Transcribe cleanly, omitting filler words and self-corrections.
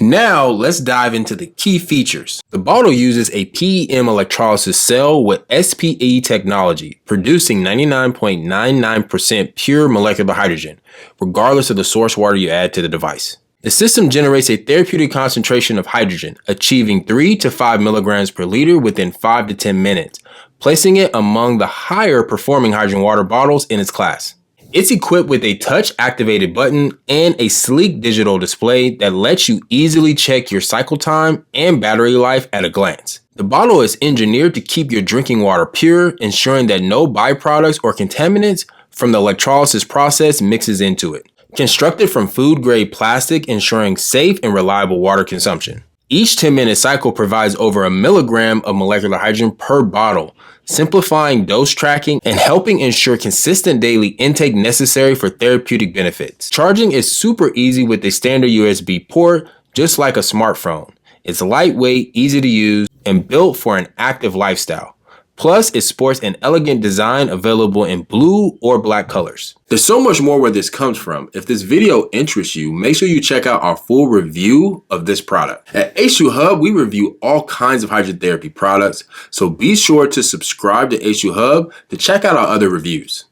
Now, let's dive into the key features. The bottle uses a PEM electrolysis cell with SPE technology, producing 99.99% pure molecular hydrogen, regardless of the source water you add to the device. The system generates a therapeutic concentration of hydrogen, achieving 3 to 5 milligrams per liter within 5 to 10 minutes, placing it among the higher performing hydrogen water bottles in its class. It's equipped with a touch-activated button and a sleek digital display that lets you easily check your cycle time and battery life at a glance. The bottle is engineered to keep your drinking water pure, ensuring that no byproducts or contaminants from the electrolysis process mixes into it. Constructed from food-grade plastic, ensuring safe and reliable water consumption. Each 10-minute cycle provides over a milligram of molecular hydrogen per bottle, simplifying dose tracking and helping ensure consistent daily intake necessary for therapeutic benefits. Charging is super easy with a standard USB port, just like a smartphone. It's lightweight, easy to use, and built for an active lifestyle. Plus, it sports an elegant design available in blue or black colors. There's so much more where this comes from. If this video interests you, make sure you check out our full review of this product. At H2 Hub, we review all kinds of hydrotherapy products, so be sure to subscribe to H2 Hub to check out our other reviews.